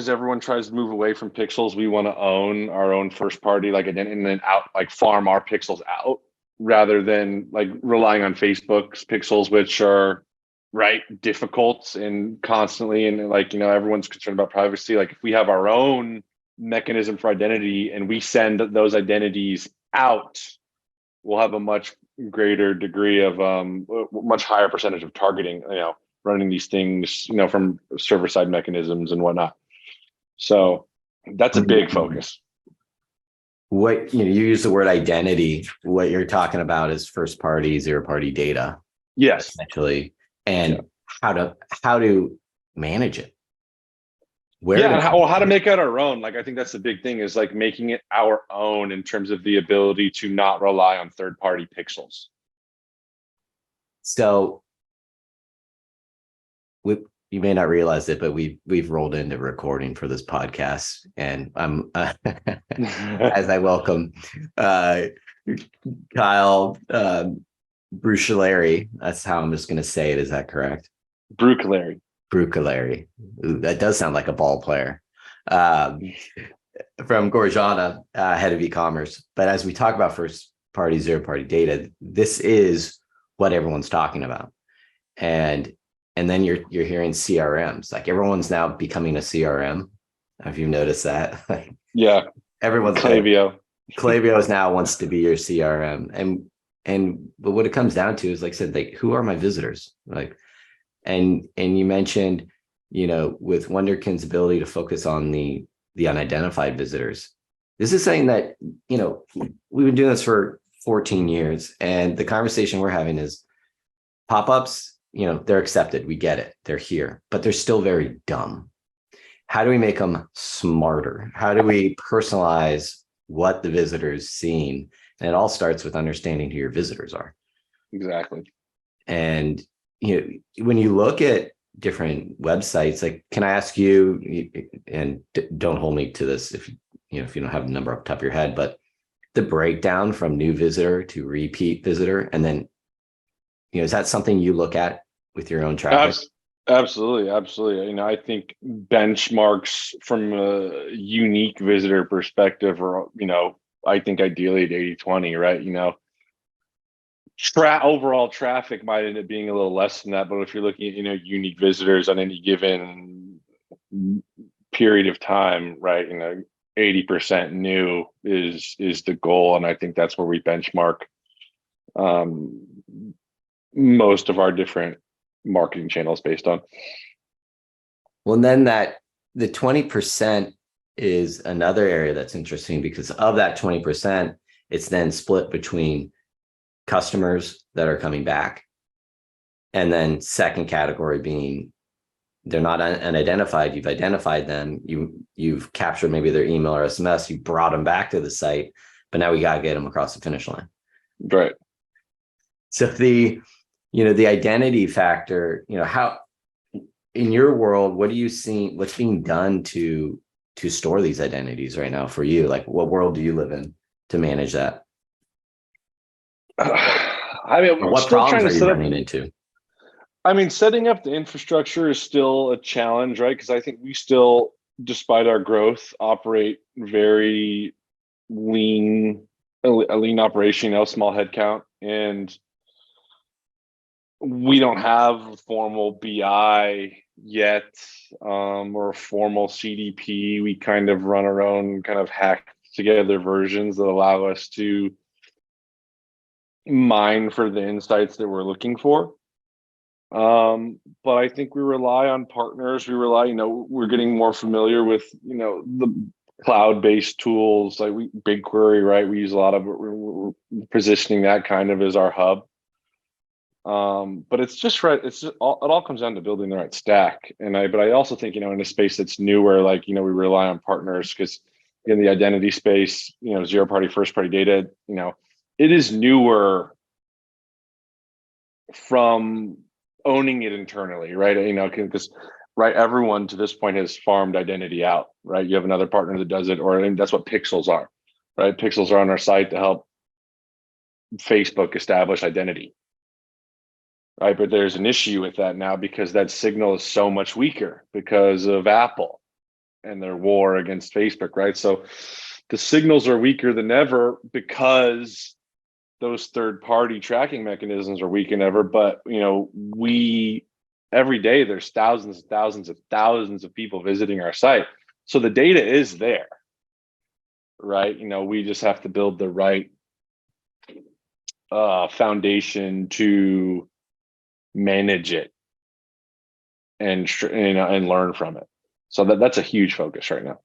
as everyone tries to move away from pixels, we want to own our own first party, like, and then out, like farm our pixels out rather than like relying on Facebook's pixels, which are right difficult and constantly, and like, everyone's concerned about privacy. Like if we have our own mechanism for identity and we send those identities out, we'll have a much greater degree of much higher percentage of targeting, running these things, from server side mechanisms and whatnot. So that's a big focus. What, you use the word identity. What you're talking about is first party, zero party data. Yes. Essentially. And how to manage it. And how to make it our own. Like, I think that's the big thing, is like making it our own in terms of the ability to not rely on third party pixels. So you may not realize it, but we've rolled into recording for this podcast, and I'm as I welcome Kyle Brucellari. That's how I'm just going to say it. Is that correct? Brucellari. Ooh, that does sound like a ball player. From Gorjana, head of e-commerce. But as we talk about first party, zero party data, this is what everyone's talking about. And then you're hearing CRMs. Like everyone's now becoming a CRM. Have you noticed that? Yeah. Everyone's Klaviyo. Klaviyo now wants to be your CRM. But what it comes down to is, like I said, like, who are my visitors? Like, and you mentioned, with Wunderkin's ability to focus on the unidentified visitors. This is saying that, we've been doing this for 14 years, and the conversation we're having is pop-ups. They're accepted. We get it. They're here, but they're still very dumb. How do we make them smarter? How do we personalize what the visitor's seeing? And it all starts with understanding who your visitors are. Exactly. And, when you look at different websites, like, can I ask you, and don't hold me to this if you don't have the number off the top of your head, but the breakdown from new visitor to repeat visitor, and then, is that something you look at with your own traffic? Absolutely. I think benchmarks from a unique visitor perspective are, I think ideally at 80-20, right? Overall traffic might end up being a little less than that, but if you're looking at, unique visitors on any given period of time, right? 80% new is the goal. And I think that's where we benchmark most of our different marketing channels based on. Well, and then the 20% is another area that's interesting, because of that 20%, it's then split between customers that are coming back, and then second category being they're not unidentified. You've identified them. You've captured maybe their email or SMS. You brought them back to the site, but now we got to get them across the finish line. Right. So the identity factor, how, in your world, what are you seeing, what's being done to store these identities right now for you? Like, what world do you live in to manage that? What problems are you running into? Setting up the infrastructure is still a challenge, right? Because I think we still, despite our growth, operate very a lean operation, small headcount, and we don't have formal BI yet, or a formal CDP. We kind of run our own kind of hacked together versions that allow us to mine for the insights that we're looking for. But I think we rely on partners. We rely, we're getting more familiar with, the cloud-based tools like BigQuery, right? We use a lot of it. We're positioning that kind of as our hub. But it's just right. It all comes down to building the right stack. But I also think, in a space that's newer, like, we rely on partners, because in the identity space, zero party, first party data, it is newer from owning it internally, right? Because everyone to this point has farmed identity out, right? You have another partner that does it, or that's what pixels are, right? Pixels are on our site to help Facebook establish identity. Right, but there's an issue with that now, because that signal is so much weaker because of Apple, and their war against Facebook, right? So the signals are weaker than ever because those third-party tracking mechanisms are weak than ever. But we every day there's thousands and thousands and thousands of people visiting our site. So the data is there, right? We just have to build the right foundation to manage it and learn from it. So that's a huge focus right now.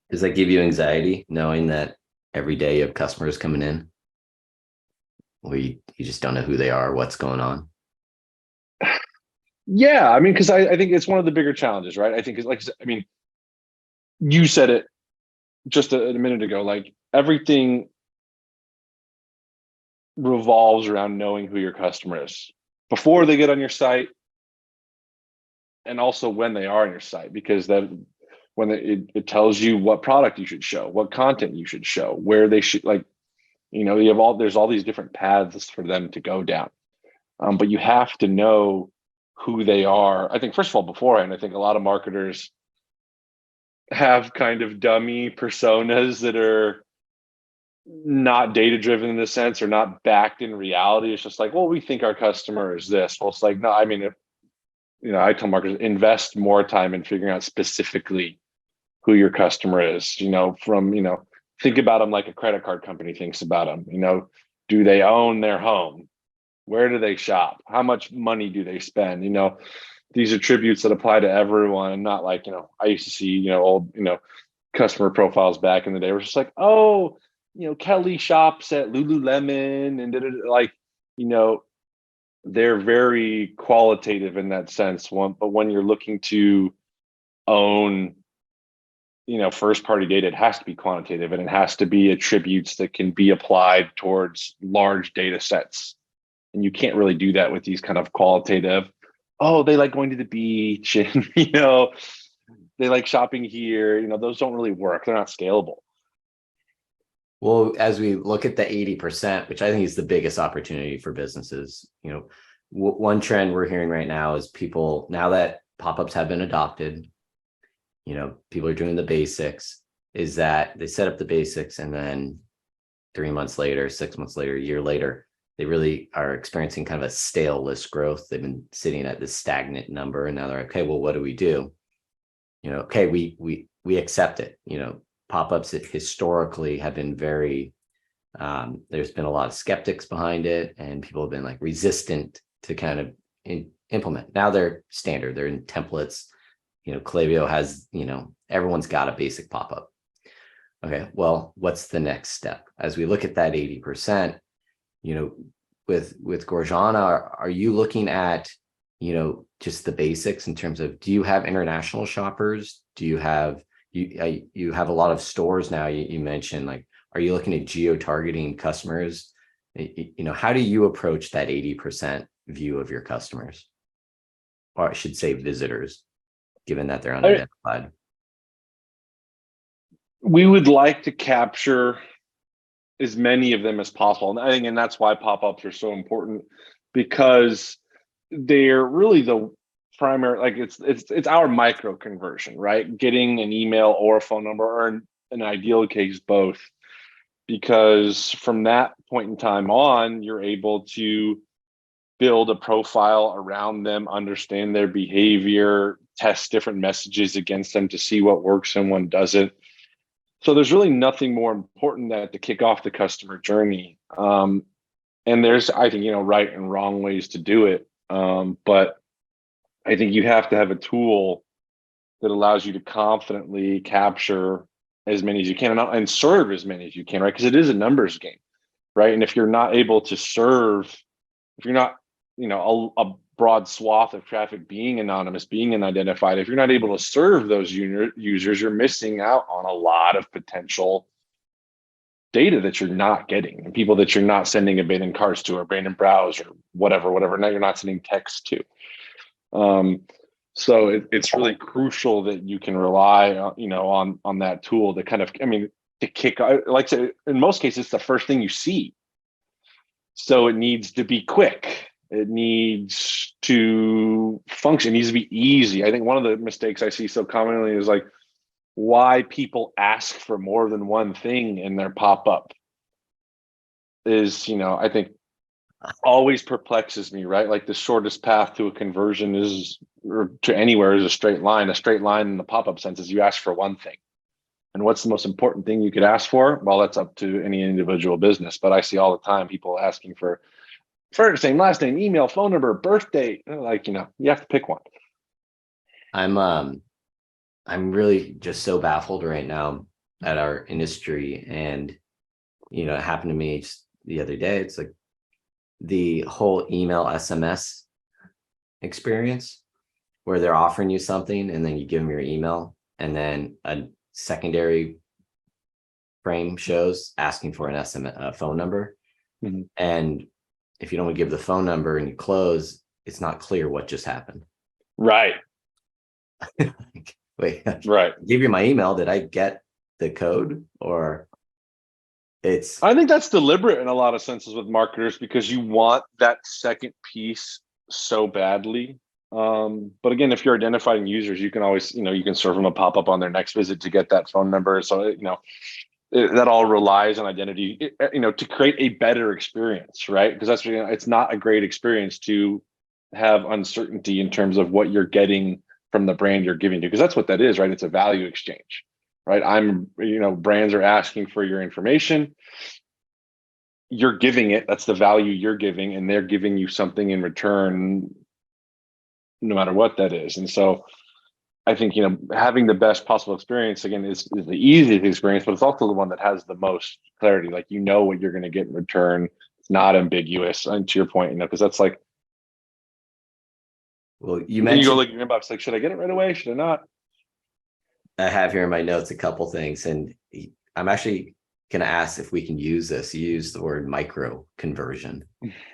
Does that give you anxiety knowing that every day you have customers coming in where you just don't know who they are, what's going on? Yeah, I mean, because I think it's one of the bigger challenges, right? I think it's like, I mean, you said it just a minute ago, like everything revolves around knowing who your customer is before they get on your site, and also when they are on your site, because when it tells you what product you should show, what content you should show, where they should, like, there's all these different paths for them to go down. But you have to know who they are. I think, first of all, beforehand, I think a lot of marketers have kind of dummy personas that are not data driven in the sense, or not backed in reality. It's just like, well, we think our customer is this. Well, it's like, no, I mean, I tell marketers, invest more time in figuring out specifically who your customer is, think about them like a credit card company thinks about them. Do they own their home? Where do they shop? How much money do they spend? These attributes that apply to everyone, and not like, I used to see, old, customer profiles back in the day were just like, oh, Kelly shops at Lululemon and like, they're very qualitative in that sense. But when you're looking to own, first party data, it has to be quantitative, and it has to be attributes that can be applied towards large data sets. And you can't really do that with these kind of qualitative, oh, they like going to the beach, and they like shopping here. Those don't really work. They're not scalable. Well, as we look at the 80%, which I think is the biggest opportunity for businesses, one trend we're hearing right now is people, now that pop-ups have been adopted, people are doing the basics, is that they set up the basics, and then 3 months later, 6 months later, a year later, they really are experiencing kind of a stale list growth. They've been sitting at this stagnant number, and now they're like, okay, well, what do we do? Okay, we accept it. Pop-ups historically have been very, there's been a lot of skeptics behind it, and people have been like resistant to kind of implement. Now they're standard, they're in templates. Klaviyo has, everyone's got a basic pop-up. Okay, well, what's the next step? As we look at that 80%, with Gorjana, are you looking at, just the basics in terms of, do you have international shoppers? Do you have, you have a lot of stores now, you mentioned, like, are you looking at geo-targeting customers? How do you approach that 80% view of your customers? Or I should say visitors, given that they're unidentified. We would like to capture as many of them as possible. And I think, and that's why pop-ups are so important, because they're really the primary, like it's our micro conversion, right? Getting an email or a phone number, or in an ideal case, both. Because from that point in time on, you're able to build a profile around them, understand their behavior, test different messages against them to see what works and what doesn't. So there's really nothing more important than to kick off the customer journey. And there's, I think, right and wrong ways to do it. But I think you have to have a tool that allows you to confidently capture as many as you can, and serve as many as you can, right? Because it is a numbers game, right? And if you're not able to serve, if you're not, a broad swath of traffic being anonymous, being unidentified, if you're not able to serve those users, you're missing out on a lot of potential data that you're not getting, and people that you're not sending abandoned carts to, or abandoned browse, or whatever. Now you're not sending text to. So it's really crucial that you can rely on that tool to kind of, to kick, like I said, in most cases, it's the first thing you see. So it needs to be quick. It needs to function. It needs to be easy. I think one of the mistakes I see so commonly is like, why people ask for more than one thing in their pop-up is, I think always perplexes me, right? Like the shortest path to a conversion is, or to anywhere, is a straight line. A straight line in the pop-up sense is you ask for one thing. And what's the most important thing you could ask for? Well, that's up to any individual business. But I see all the time people asking for first name, last name, email, phone number, birth date. Like, you have to pick one. I'm really just so baffled right now at our industry. And, it happened to me just the other day. It's like the whole email SMS experience where they're offering you something and then you give them your email and then a secondary frame shows asking for an SMS phone number. Mm-hmm. And if you don't give the phone number and you close, it's not clear what just happened. Right. Wait, right. I gave you my email. Did I get the code? Or I think that's deliberate in a lot of senses with marketers because you want that second piece so badly. But again, if you're identifying users, you can always, you can serve them a pop-up on their next visit to get that phone number. So, that all relies on identity, to create a better experience, right? Because that's, it's not a great experience to have uncertainty in terms of what you're getting from the brand you're giving to, because that's what that is, right? It's a value exchange, right? Brands are asking for your information. You're giving it, that's the value you're giving, and they're giving you something in return, no matter what that is. And so I think, having the best possible experience, again, is the easiest experience, but it's also the one that has the most clarity. Like, what you're going to get in return. It's not ambiguous. And to your point, because that's like, well, you go look at your inbox, like, should I get it right away? Should I not? I have here in my notes a couple things, and I'm actually going to ask if we can use this. You use the word micro conversion.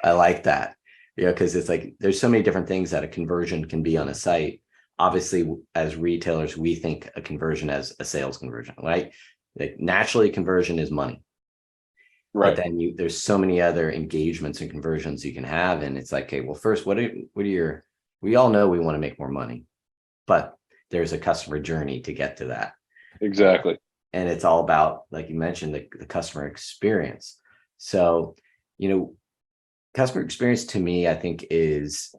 I like that, because it's like there's so many different things that a conversion can be on a site. Obviously, as retailers, we think a conversion as a sales conversion, right? Like naturally, conversion is money. Right. But then there's so many other engagements and conversions you can have, and it's like, okay, well, first, what are your? We all know we want to make more money, but there's a customer journey to get to that. Exactly. And it's all about, like you mentioned, the customer experience. So, customer experience to me, I think is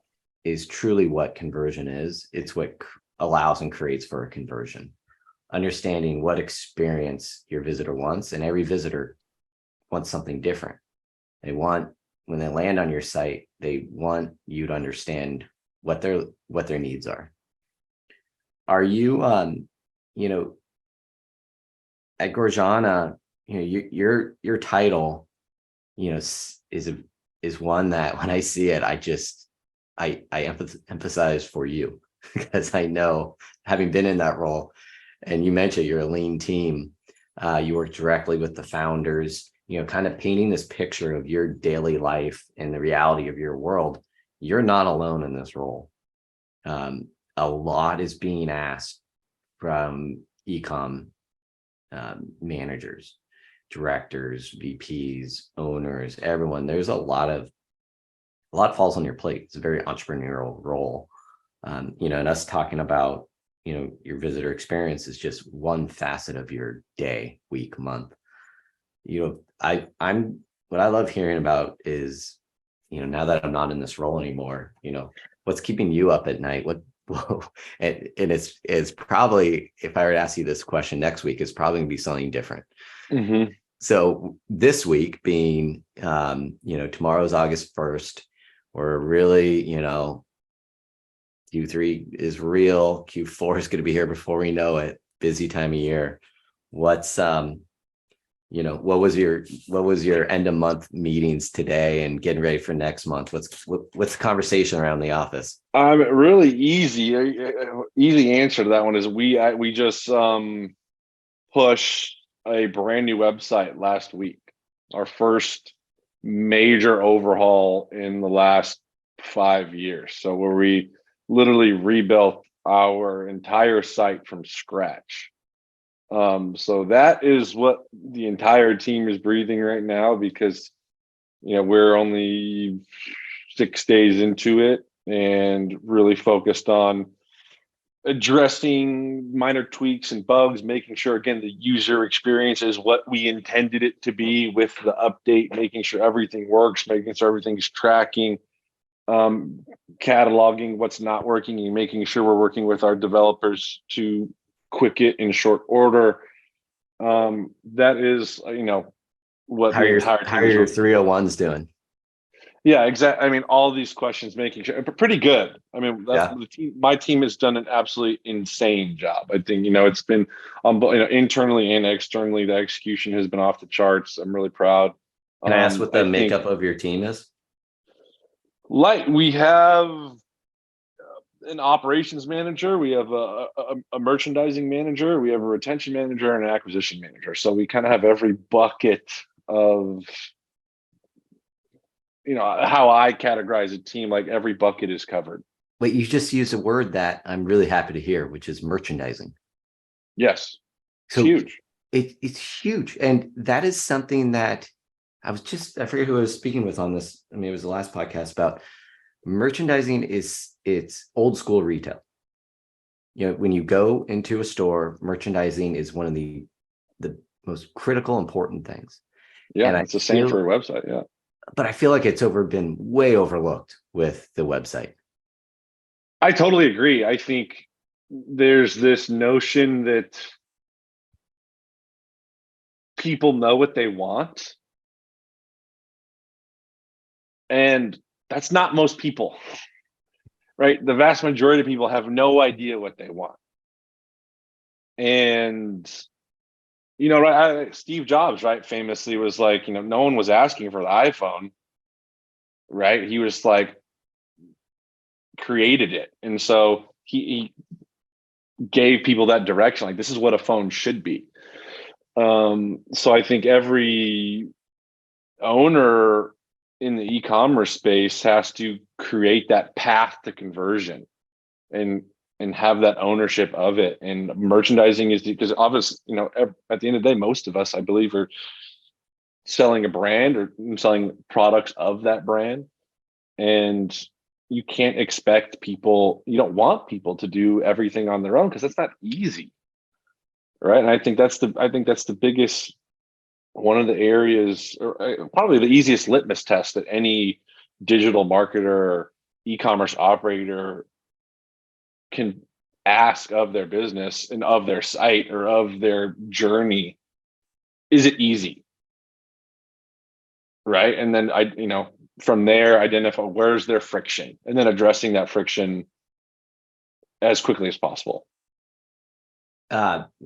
truly what conversion is. It's what allows and creates for a conversion. Understanding what experience your visitor wants, and every visitor wants something different. When they land on your site, they want you to understand what their needs are. Are you, at Gorjana, your title, is one that when I see it, I emphasize for you because I know, having been in that role, and you mentioned you're a lean team, you work directly with the founders, kind of painting this picture of your daily life and the reality of your world. You're not alone in this role. A lot is being asked from e-com managers, directors, VPs, owners, everyone. There's a lot falls on your plate. It's a very entrepreneurial role. And us talking about, your visitor experience is just one facet of your day, week, month. What I love hearing about is, now that I'm not in this role anymore, what's keeping you up at night? And it's probably, if I were to ask you this question next week, it's probably gonna be something different. Mm-hmm. So this week being, tomorrow's August 1st, we're really, Q3 is real. Q4 is going to be here before we know it. Busy time of year. What's what was your end of month meetings today and getting ready for next month? What's the conversation around the office? Really easy answer to that one is we just pushed a brand new website last week. Our first major overhaul in the last 5 years. So where we literally rebuilt our entire site from scratch. So that is what the entire team is breathing right now, because we're only 6 days into it and really focused on addressing minor tweaks and bugs, making sure, again, the user experience is what we intended it to be with the update, making sure everything works, making sure everything's tracking, cataloging what's not working, and making sure we're working with our developers to quick it in short order. That is, what the entire How team are is your working. 301s doing? Yeah, exactly. I mean, all these questions, making sure, but pretty good. I mean, Yeah. my team has done an absolutely insane job. I think, it's been, internally and externally, the execution has been off the charts. I'm really proud. Can I ask what the I think, makeup of your team is? like, we have an operations manager, we have a merchandising manager, we have a retention manager, and an acquisition manager. So we kind of have every bucket of, how I categorize a team, like every bucket is covered. Wait, you just used a word that I'm really happy to hear, which is merchandising. Yes, it's So huge. it's huge. And that is something that I forget who I was speaking with on this. I mean, it was the last podcast about merchandising. It's old school retail. When you go into a store, merchandising is one of the most critical, important things. Yeah, And it's the same for a website. Yeah. but I feel like it's been way overlooked with the website. I totally agree. I think there's this notion that people know what they want, and that's not most people, right? The vast majority of people have no idea what they want. And, right, Steve Jobs, right, famously was like, no one was asking for the iPhone, right? He was like, created it. And so he gave people that direction, like, this is what a phone should be. So I think every owner in the e-commerce space has to create that path to conversion and have that ownership of it. And merchandising is, because obviously, at the end of the day, most of us, I believe, are selling a brand or selling products of that brand. And you can't expect people, you don't want people to do everything on their own, because that's not easy. Right. And I think that's the biggest, one of the areas, or probably the easiest litmus test that any digital marketer, e-commerce operator can ask of their business and of their site or of their journey. Is it easy? Right. And then from there, identify where's their friction, and then addressing that friction as quickly as possible.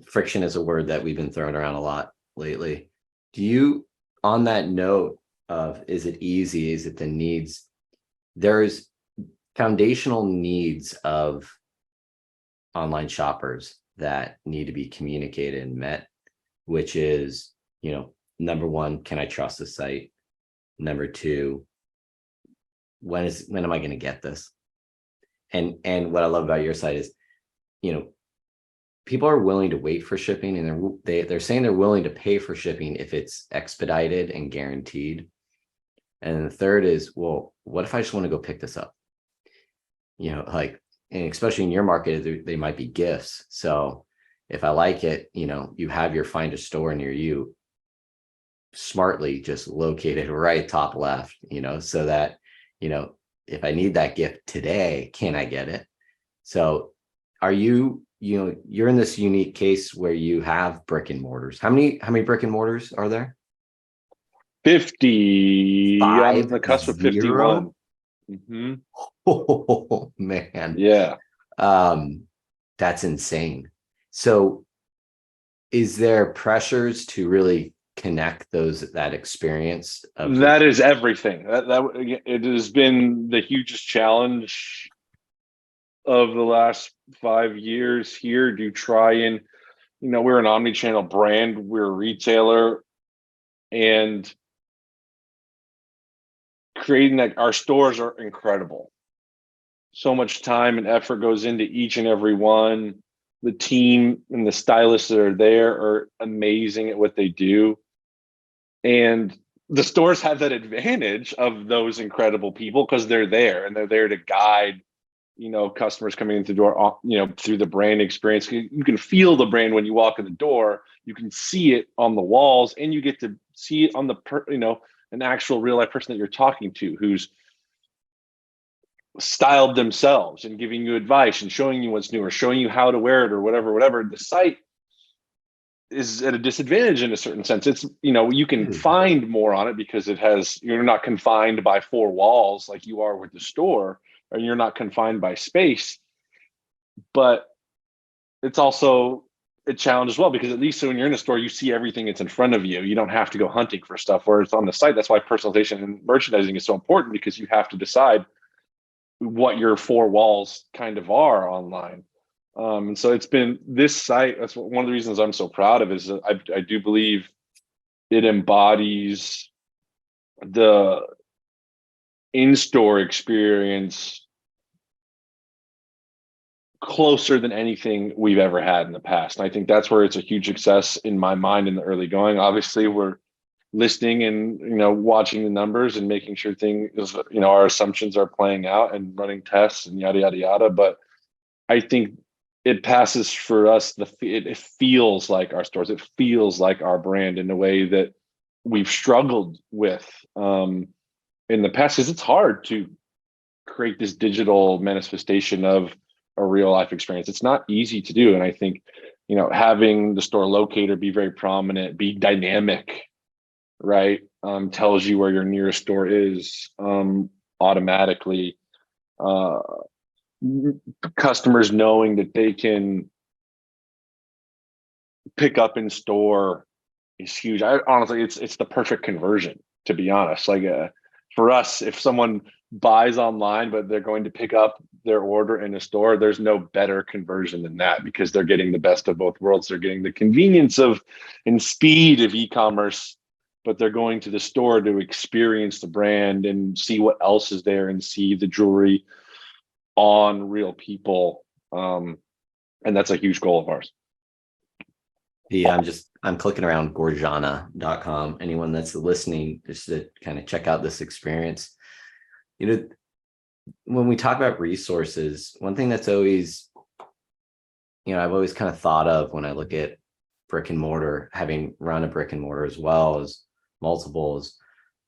Friction is a word that we've been throwing around a lot lately. Do you, on that note of, is it easy? Is it the needs? There's foundational needs of online shoppers that need to be communicated and met, which is, number one, can I trust the site? Number two, when am I going to get this? And what I love about your site is, people are willing to wait for shipping, and they're saying they're willing to pay for shipping if it's expedited and guaranteed. And the third is, well, what if I just want to go pick this up? Like, and especially in your market, they might be gifts. So if I like it, you have your find a store near you, smartly just located right top left, so that, if I need that gift today, can I get it? So are you're in this unique case where you have brick and mortars. How many brick and mortars are there? 50, on the cusp of 51. 50? Mm-hmm. Oh man. Yeah. That's insane. So is there pressures to really connect that experience of That is everything. That it has been the hugest challenge of the last 5 years here to try and, we're an omnichannel brand, we're a retailer, and creating that, our stores are incredible. So much time and effort goes into each and every one. The team and the stylists that are there are amazing at what they do. And the stores have that advantage of those incredible people, because they're there and they're there to guide customers coming in the door, through the brand experience. You can feel the brand when you walk in the door. You can see it on the walls, and you get to see it on an actual real life person that you're talking to, who's styled themselves and giving you advice and showing you what's new or showing you how to wear it or whatever. The site is at a disadvantage in a certain sense. It's, you can find more on it because you're not confined by four walls like you are with the store, or you're not confined by space. But it's also a challenge as well, because at least when you're in a store, you see everything that's in front of you. You don't have to go hunting for stuff, where it's on the site. That's why personalization and merchandising is so important, because you have to decide what your four walls kind of are online. And so it's been this site. That's one of the reasons I'm so proud of, is that I do believe it embodies the in-store experience closer than anything we've ever had in the past. And I think that's where it's a huge success in my mind in the early going. Obviously, we're listening and watching the numbers and making sure things, our assumptions are playing out and running tests and yada yada yada. But I think it passes for us. It feels like our stores. It feels like our brand in a way that we've struggled with in the past, because it's hard to create this digital manifestation of a real life experience. It's not easy to do. And I think, having the store locator be very prominent, be dynamic, right? Tells you where your nearest store is automatically. Customers knowing that they can pick up in store is huge. Honestly, it's the perfect conversion, to be honest. Like for us, if someone buys online but they're going to pick up their order in a store, there's no better conversion than that, because they're getting the best of both worlds. They're getting the convenience and speed of e-commerce, but they're going to the store to experience the brand and see what else is there and see the jewelry on real people. And that's a huge goal of ours. Yeah, I'm clicking around Gorjana.com. Anyone that's listening, just to kind of check out this experience. When we talk about resources, one thing that's always, I've always kind of thought of when I look at brick and mortar, having run a brick and mortar as well as multiples,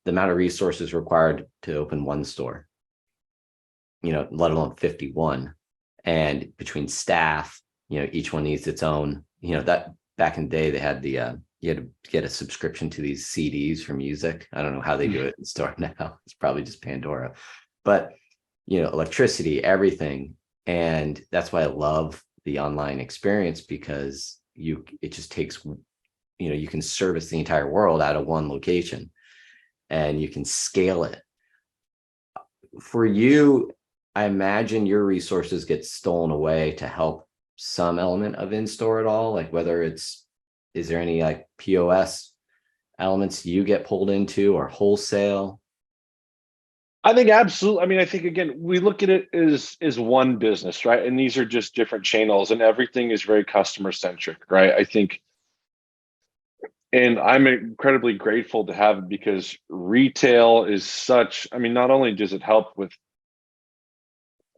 the amount of resources required to open one store, let alone 51. And between staff, each one needs its own, that back in the day, they had you had to get a subscription to these CDs for music. I don't know how they do it in store now. It's probably just Pandora, but electricity, everything. And that's why I love the online experience, because it just takes, you can service the entire world out of one location, and you can scale it. For you, I imagine your resources get stolen away to help some element of in-store at all, like is there any like POS elements you get pulled into, or wholesale? I think absolutely. I mean, I think, again, we look at it as one business, right? And these are just different channels, and everything is very customer centric, right? I think, and I'm incredibly grateful to have it, because retail is such, not only does it help with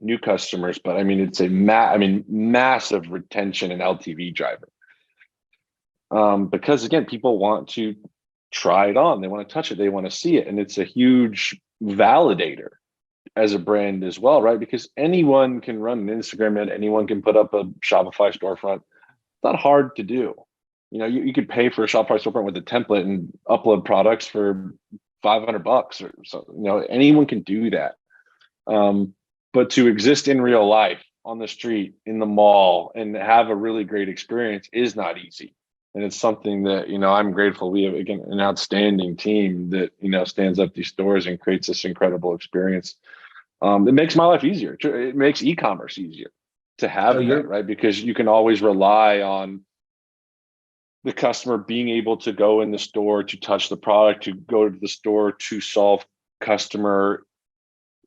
new customers, but it's a massive retention and LTV driver. Because again, people want to try it on, they want to touch it, they want to see it, and it's a huge validator as a brand as well, right? Because anyone can run an Instagram ad, anyone can put up a Shopify storefront. It's not hard to do. You could pay for a Shopify storefront with a template and upload products for $500 or something. Anyone can do that. But to exist in real life, on the street, in the mall, and have a really great experience is not easy. And it's something that, I'm grateful we have, again, an outstanding team that, stands up these stores and creates this incredible experience. It makes my life easier. It makes e-commerce easier to have that, right? Because you can always rely on the customer being able to go in the store, to touch the product, to go to the store, to solve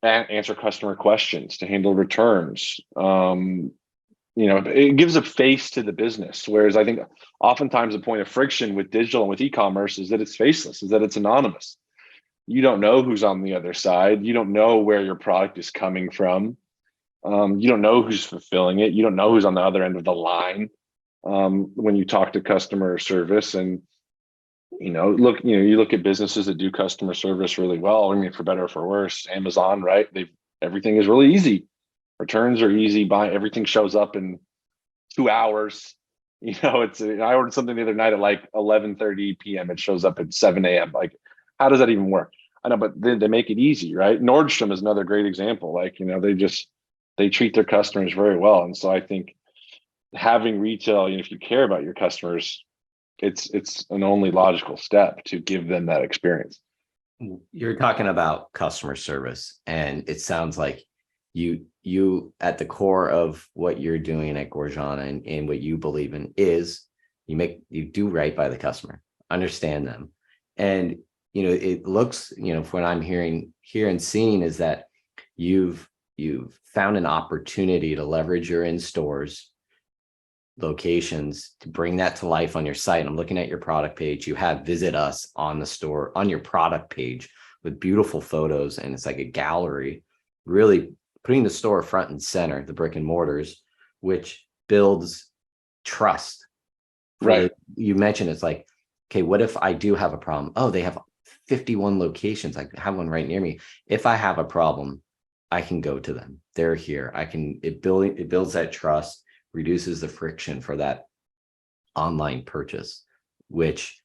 answer customer questions, to handle returns. It gives a face to the business. Whereas I think oftentimes the point of friction with digital and with e-commerce is that it's faceless, is that it's anonymous. You don't know who's on the other side. You don't know where your product is coming from. You don't know who's fulfilling it. You don't know who's on the other end of the line when you talk to customer service. And you look at businesses that do customer service really well. I mean, for better or for worse, Amazon, right? Everything is really easy. Returns are easy. Everything shows up in 2 hours. I ordered something the other night at like 11:30 p.m. It shows up at 7 a.m. Like, how does that even work? I know, but they make it easy, right? Nordstrom is another great example. Like, they treat their customers very well. And so I think having retail, if you care about your customers, it's an only logical step to give them that experience. You're talking about customer service, and it sounds like you at the core of what you're doing at Gorjana and what you believe in is you do right by the customer, understand them. And it looks, from what I'm hearing here and seeing, is that you've found an opportunity to leverage your in-stores locations to bring that to life on your site. I'm looking at your product page. You have visit us on the store, on your product page, with beautiful photos, and it's like a gallery, really putting the store front and center, the brick and mortars, which builds trust. Right. You mentioned it's like, okay, what if I do have a problem? Oh, they have 51 locations. I have one right near me. If I have a problem, I can go to them. They're here. It builds that trust, reduces the friction for that online purchase, which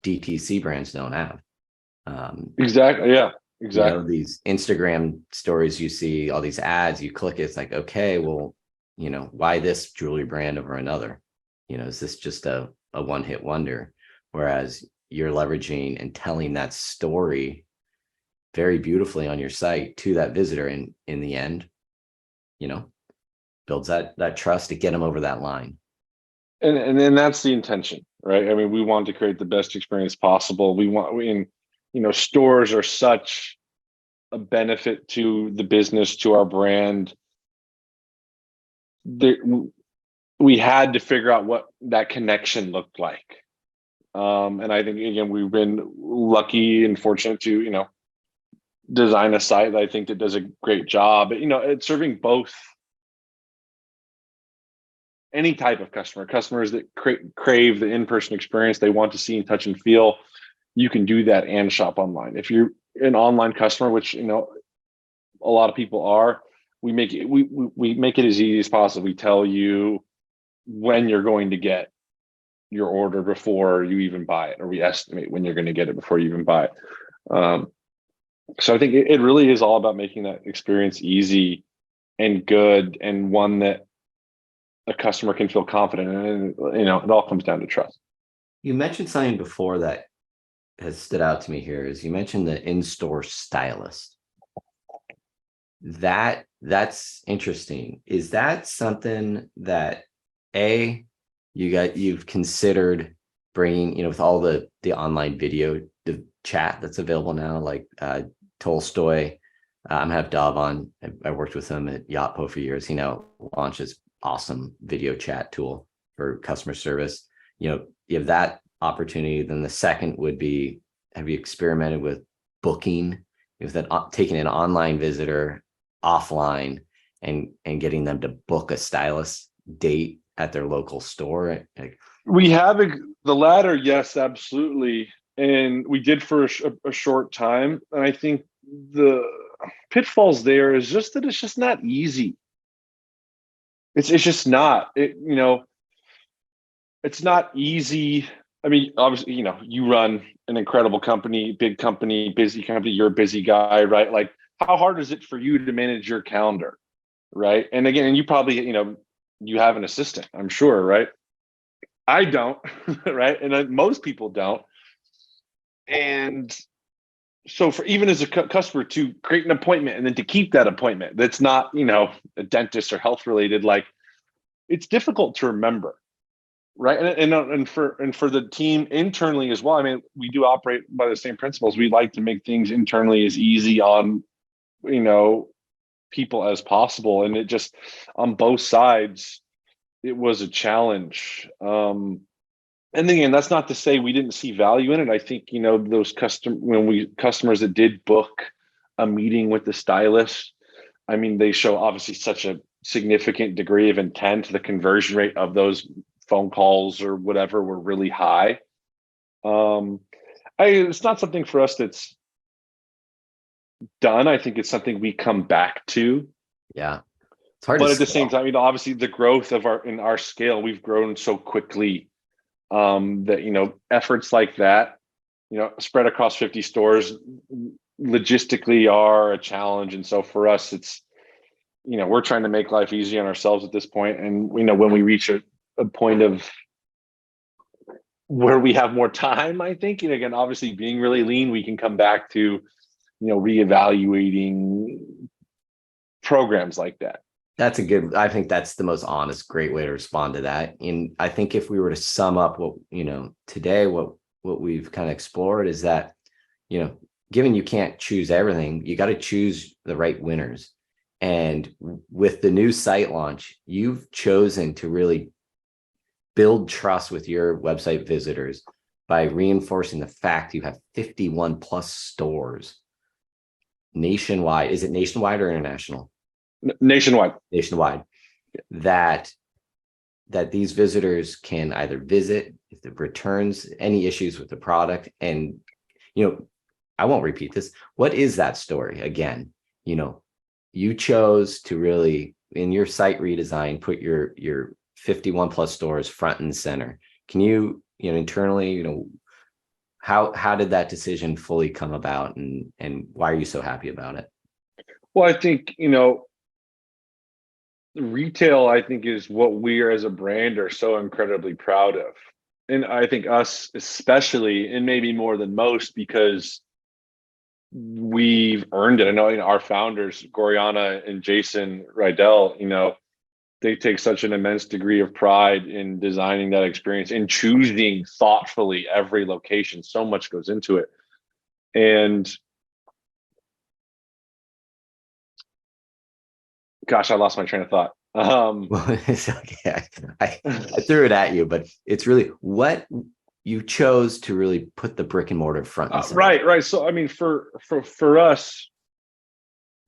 DTC brands don't have. Exactly. Yeah, exactly. These Instagram stories, you see all these ads, you click it, it's like, okay, well, why this jewelry brand over another? Is this just a one-hit wonder? Whereas you're leveraging and telling that story very beautifully on your site to that visitor, and in the end, builds that trust to get them over that line. And then that's the intention, right? I mean, we want to create the best experience possible. Stores are such a benefit to the business, to our brand. We had to figure out what that connection looked like. And I think, again, we've been lucky and fortunate to, design a site that I think that does a great job. It's serving both any type of customers that crave the in-person experience. They want to see and touch and feel. You can do that and shop online. If you're an online customer, which a lot of people are, we make it as easy as possible. We tell you when you're going to get your order before you even buy it, or we estimate when you're going to get it before you even buy it. So I think it really is all about making that experience easy and good, and one that a customer can feel confident in. And it all comes down to trust. You mentioned something before that has stood out to me here, is you mentioned the in-store stylist. That's interesting. Is that something that you've considered bringing, with all the online video, the chat that's available now, like Tolstoy? I'm gonna have Dov on. I worked with him at Yotpo for years. He now launches awesome video chat tool for customer service. You have that opportunity. Then the second would be, have you experimented with booking, with that, taking an online visitor offline and getting them to book a stylist date at their local store? We have the latter, yes, absolutely. And we did for a short time. And I think the pitfalls there is just that it's just not easy. It's just not. It's not easy. I mean, obviously, you run an incredible company, big company, busy company. You're a busy guy, right? Like, how hard is it for you to manage your calendar, right? And again, you probably, you have an assistant, I'm sure, right? I don't, right? And most people don't. And so for even as a customer to create an appointment and then to keep that appointment, that's not, a dentist or health related, like, it's difficult to remember, right? And for the team internally as well. I mean, we do operate by the same principles. We like to make things internally as easy on, people as possible. And it just, on both sides, it was a challenge. And again, that's not to say we didn't see value in it. I think, those customers that did book a meeting with the stylist, I mean, they show obviously such a significant degree of intent. The conversion rate of those phone calls or whatever were really high. Um, it's not something for us that's done. I think it's something we come back to. Yeah. It's hard to But at the same scale. time, obviously the growth of our scale, we've grown so quickly that efforts like that, spread across 50 stores, logistically are a challenge. And so for us, it's we're trying to make life easy on ourselves at this point. And when we reach a point of where we have more time, I think, again, obviously being really lean, we can come back to reevaluating programs like that. That's a good, I think that's the most honest, great way to respond to that. And I think if we were to sum up what, today, what we've kind of explored is that, given you can't choose everything, you got to choose the right winners. And with the new site launch, you've chosen to really build trust with your website visitors by reinforcing the fact you have 51 plus stores nationwide. Is it nationwide or international? Nationwide. That these visitors can either visit if the returns, any issues with the product. And I won't repeat this. What is that story again? You chose to really, in your site redesign, put your 51 plus stores front and center. Can you, internally, how did that decision fully come about, and why are you so happy about it? Well, I think retail, I think, is what we are as a brand are so incredibly proud of. And I think us especially, and maybe more than most, because we've earned it. I know, our founders, Goriana and Jason Rydell, they take such an immense degree of pride in designing that experience and choosing thoughtfully every location. So much goes into it. And gosh, I lost my train of thought. Well, it's okay. I threw it at you, but it's really what you chose to really put the brick and mortar front and center. Right. So, I mean, for us,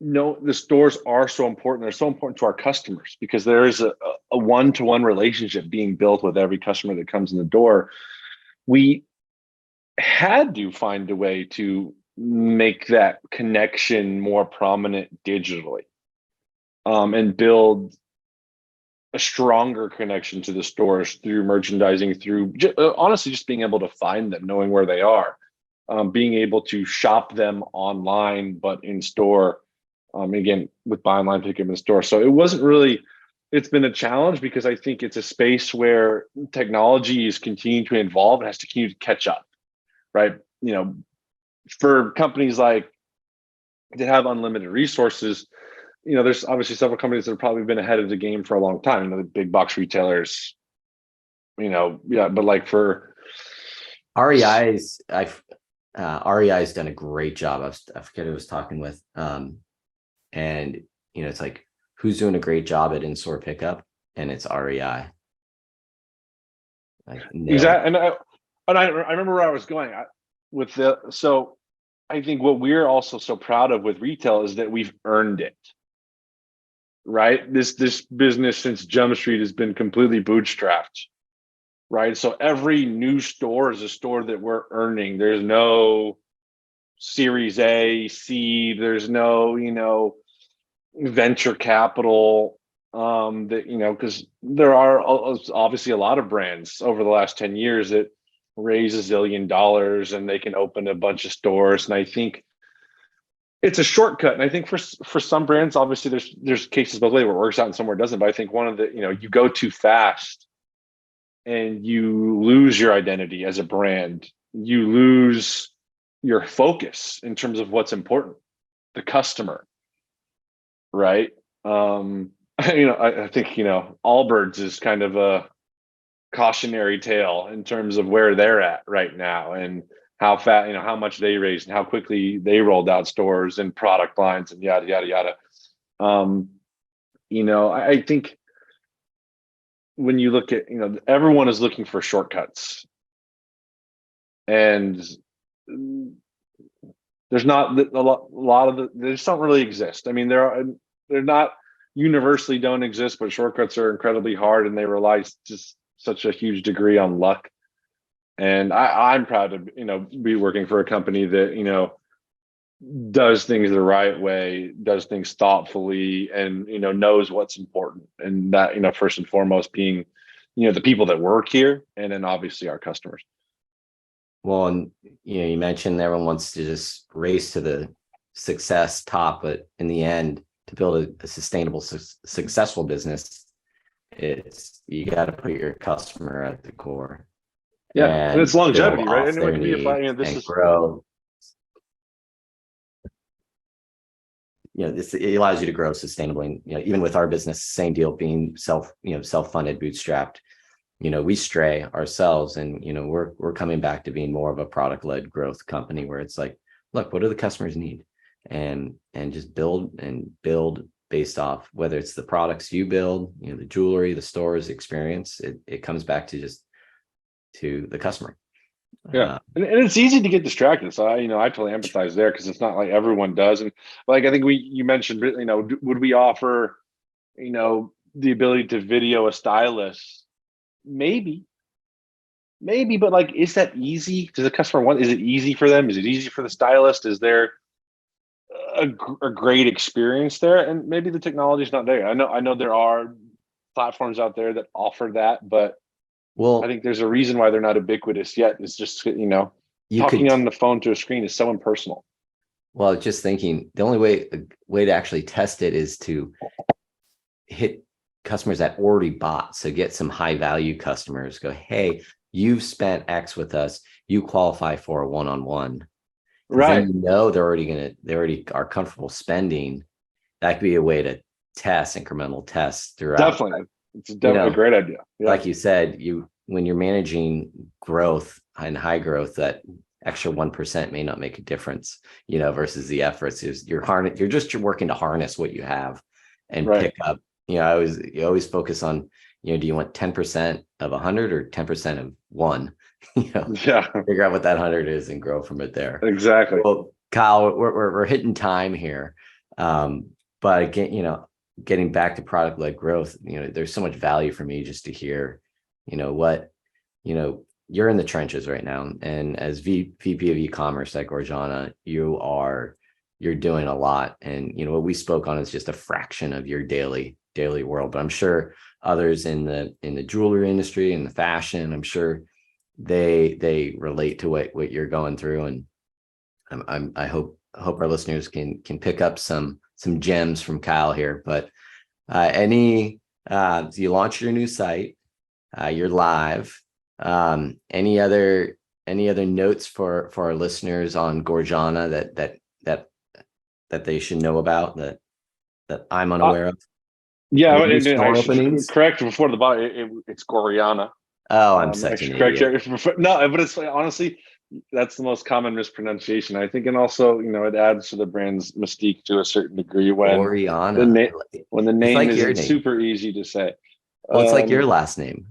the stores are so important. They're so important to our customers because there is a one-to-one relationship being built with every customer that comes in the door. We had to find a way to make that connection more prominent digitally, and build a stronger connection to the stores through merchandising, through honestly just being able to find them, knowing where they are, being able to shop them online, but in store, again, with buy online, pick up in store. So it's been a challenge because I think it's a space where technology is continuing to evolve and has to continue to catch up, right? For companies like that have unlimited resources, there's obviously several companies that have probably been ahead of the game for a long time. The big box retailers, but like for REI's, REI's done a great job. I forget who I was talking with, and it's like, who's doing a great job at in-store pickup, and it's REI. Like, exactly, and I remember where I was going with so I think what we're also so proud of with retail is that we've earned it. Right? This business since Jump Street has been completely bootstrapped. Right? So every new store is a store that we're earning. There's no Series A, C, there's no, venture capital, that, because there are obviously a lot of brands over the last 10 years that raise $1 zillion and they can open a bunch of stores. And I think it's a shortcut. And I think for some brands, obviously there's cases both ways where it works out and somewhere it doesn't. But I think one of the, you go too fast and you lose your identity as a brand. You lose your focus in terms of what's important, the customer, right? I think, Allbirds is kind of a cautionary tale in terms of where they're at right now and how fast, how much they raised and how quickly they rolled out stores and product lines and yada, yada, yada. I think when you look at, everyone is looking for shortcuts, and there's not a lot of they just don't really exist. I mean, there are, they're not universally don't exist, but shortcuts are incredibly hard and they rely just such a huge degree on luck. And I'm proud to, be working for a company that, does things the right way, does things thoughtfully, and knows what's important. And that, first and foremost being, the people that work here, and then obviously our customers. Well, and you mentioned everyone wants to just race to the success top, but in the end, to build a sustainable, successful business, you got to put your customer at the core. Yeah, and it's longevity, build right? off And it their can be needs and grow. This, it allows you to grow sustainably. Even with our business, same deal, being self-funded, bootstrapped. We stray ourselves, and we're coming back to being more of a product-led growth company, where it's like, look, what do the customers need, and just build based off whether it's the products you build, the jewelry, the stores, experience. It comes back to the customer. Yeah, and it's easy to get distracted. So I totally empathize there, because it's not like everyone does. And like, I think you mentioned, would we offer, the ability to video a stylist? Maybe, but like, is that easy? Does the customer want? Is it easy for them? Is it easy for the stylist? Is there a great experience there? And maybe the technology is not there. I know there are platforms out there that offer that, but I think there's a reason why they're not ubiquitous yet. It's just, talking on the phone to a screen is so impersonal. Well, just thinking, the only way to actually test it is to hit customers that already bought. So get some high value customers, go, hey, you've spent X with us, you qualify for a one-on-one. Right. Then they already are comfortable spending. That could be a way to test, incremental tests throughout. Definitely. It's definitely a great idea. Yeah. Like you said, when you're managing growth and high growth, that extra 1% may not make a difference, versus the efforts is you're just working to harness what you have and pick up. You always focus on, do you want 10% of 100 or 10% of one? Figure out what that 100 is and grow from it there. Exactly. Well, Kyle, we're hitting time here, but again, getting back to product-led growth, there's so much value for me just to hear, what, you're in the trenches right now. And as VP of e-commerce at Gorjana, you're doing a lot. And, what we spoke on is just a fraction of your daily world, but I'm sure others in the jewelry industry and the fashion, I'm sure they relate to what you're going through. And I hope our listeners can pick up some gems from Kyle here. But you launched your new site, you're live. Any other notes for our listeners on Gorjana that they should know about that I'm unaware of? Yeah, and correct before the body, it's Gorjana. Oh, I'm such an idiot. No, but it's honestly, that's the most common mispronunciation, I think. And also, it adds to the brand's mystique to a certain degree when the name isn't super easy to say. Well, it's like your last name,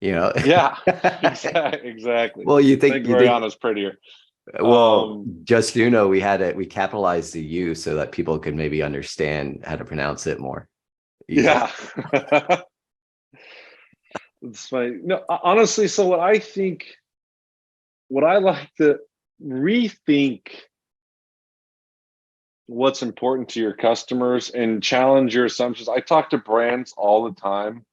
Yeah, exactly. Well, you think Gorjana's prettier. Well, just, we capitalized the U so that people could maybe understand how to pronounce it more easily. Yeah. It's funny. No, honestly, so what I like to rethink what's important to your customers and challenge your assumptions. I talk to brands all the time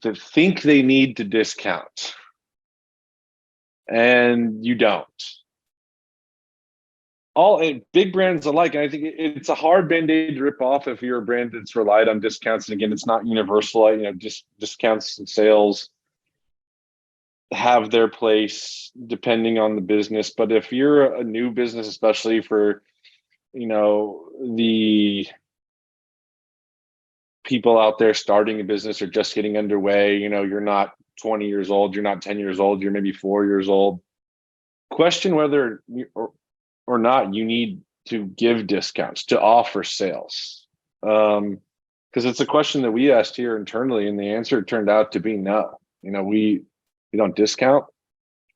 that think they need to discount, and you don't. All big brands alike. And I think it's a hard band-aid to rip off if you're a brand that's relied on discounts. And again, it's not universal. Just discounts and sales have their place depending on the business. But if you're a new business, especially for, the people out there starting a business or just getting underway, you're not 20 years old, you're not 10 years old, you're maybe 4 years old. Question whether or not you need to give discounts, to offer sales. Because it's a question that we asked here internally, and the answer turned out to be no. We don't discount,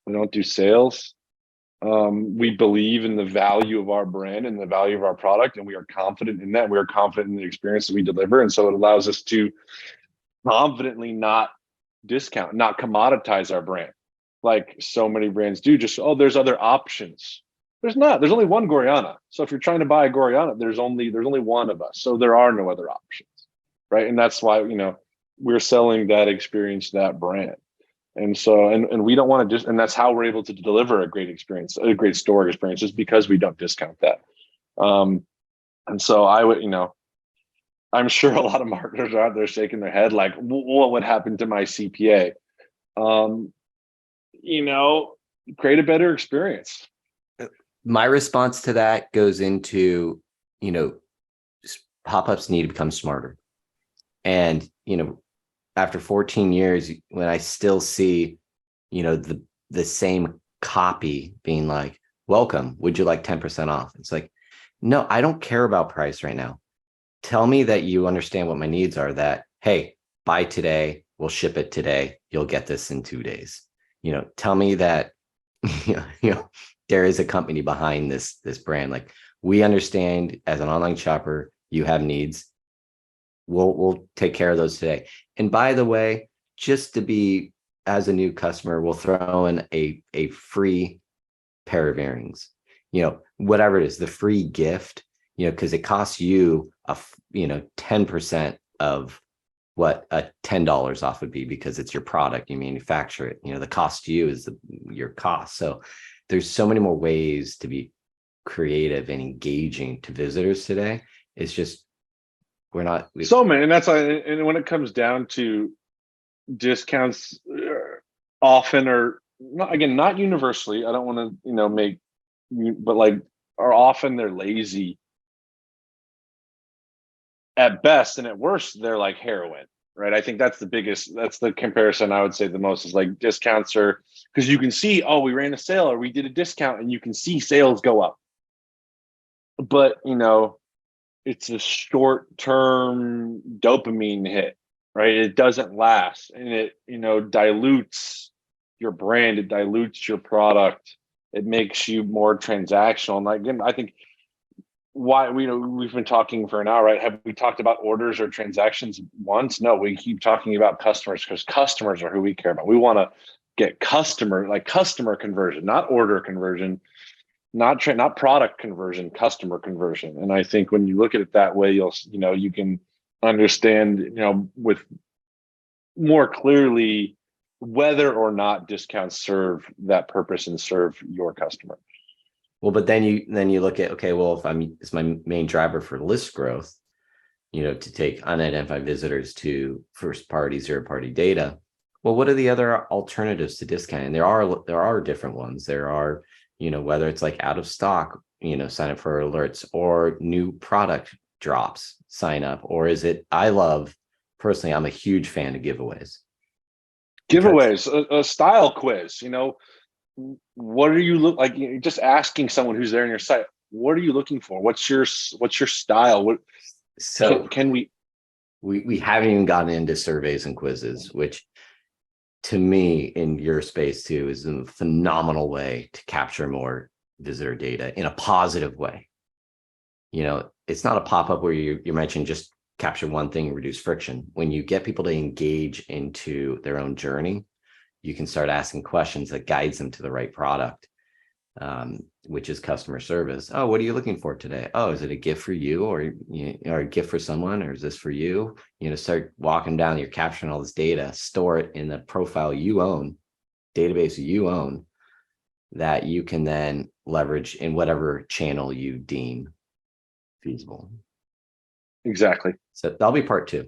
we don't do sales. We believe in the value of our brand and the value of our product, and we are confident in that. We are confident in the experience that we deliver. And so it allows us to confidently not discount, not commoditize our brand like so many brands do. Just, oh, there's other options. There's not. There's only one Goriana. So if you're trying to buy a Goriana, there's only one of us. So there are no other options, right? And that's why, we're selling that experience, that brand. And so, and we don't want to just, and that's how we're able to deliver a great experience, a great store experience, is because we don't discount that. And so I would, I'm sure a lot of marketers are out there shaking their head like, what would happen to my CPA? Create a better experience. My response to that goes into, pop-ups need to become smarter. And, after 14 years, when I still see, the same copy being like, welcome, would you like 10% off? It's like, no, I don't care about price right now. Tell me that you understand what my needs are, that, hey, buy today, we'll ship it today, you'll get this in 2 days. Tell me that, there is a company behind this brand. Like, we understand as an online shopper, you have needs. We'll take care of those today. And by the way, just to be, as a new customer, we'll throw in a free pair of earrings, whatever it is, the free gift, because it costs you 10% of what a $10 off would be, because it's your product, you manufacture it. The cost to you is your cost. So there's so many more ways to be creative and engaging to visitors today. It's just, we're not so many. And that's and when it comes down to discounts, often, or not, again, not universally, I don't want to, make, but like, are often they're lazy at best, and at worst, they're like heroin, right? I think that's the comparison I would say the most, is like discounts are, because you can see, oh, we ran a sale or we did a discount, and you can see sales go up. But, it's a short-term dopamine hit, right? It doesn't last, and it, dilutes your brand, it dilutes your product, it makes you more transactional. And again, I think why we've been talking for an hour, right? Have we talked about orders or transactions once? No, we keep talking about customers, because customers are who we care about. We want to get customer conversion, not order conversion, not product conversion, customer conversion. And I think when you look at it that way, you can understand, with more clearly whether or not discounts serve that purpose and serve your customer. Well, but then you look at, okay, well, if it's my main driver for list growth, to take unidentified visitors to first party, zero party data. Well, what are the other alternatives to discounting? There are different ones. There are, whether it's like out of stock, sign up for alerts, or new product drops, sign up, or is it, personally, I'm a huge fan of giveaways. Giveaways, a style quiz, what are you look like? Just asking someone who's there on your site, what are you looking for? What's your style? Can we haven't even gotten into surveys and quizzes, which to me, in your space too, is a phenomenal way to capture more visitor data in a positive way. It's not a pop-up where you mentioned just capture one thing and reduce friction. When you get people to engage into their own journey, you can start asking questions that guides them to the right product, which is customer service. Oh, what are you looking for today? Oh, is it a gift for you, or a gift for someone, or is this for you? Start walking down. You're capturing all this data, store it in the profile you own, database you own, that you can then leverage in whatever channel you deem feasible. Exactly. So that'll be part 2.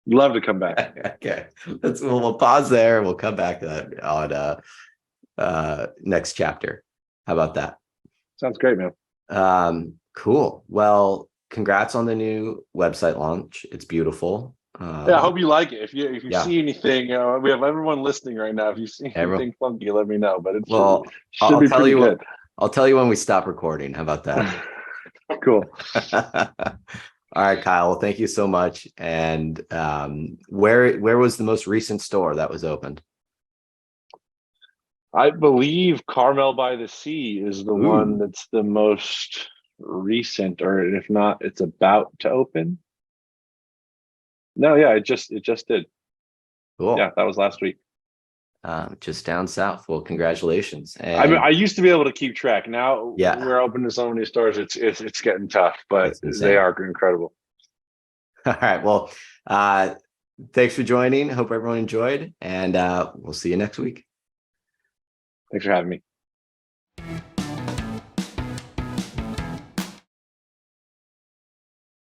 Love to come back. Okay, we'll pause there. We'll come back to that on next chapter. How about that? Sounds great, man. Cool. Well, congrats on the new website launch. It's beautiful. Yeah, I hope you like it. If you see anything, we have everyone listening right now. If you see anything funky, let me know. But should be pretty good. I'll tell you when we stop recording. How about that? Cool. All right, Kyle. Well, thank you so much. And where was the most recent store that was opened? I believe Carmel by the Sea is the one Ooh, that's the most recent, or if not, it's about to open. No, yeah, it just did. Yeah, cool. that was last week. Just down south. Well, congratulations. I mean, And I used to be able to keep track. Now yeah, we're open to so many stores. It's getting tough, but it's they insane. are incredible. All right. Well, uh, thanks for joining. Hope everyone enjoyed, and we'll see you next week. Thanks for having me.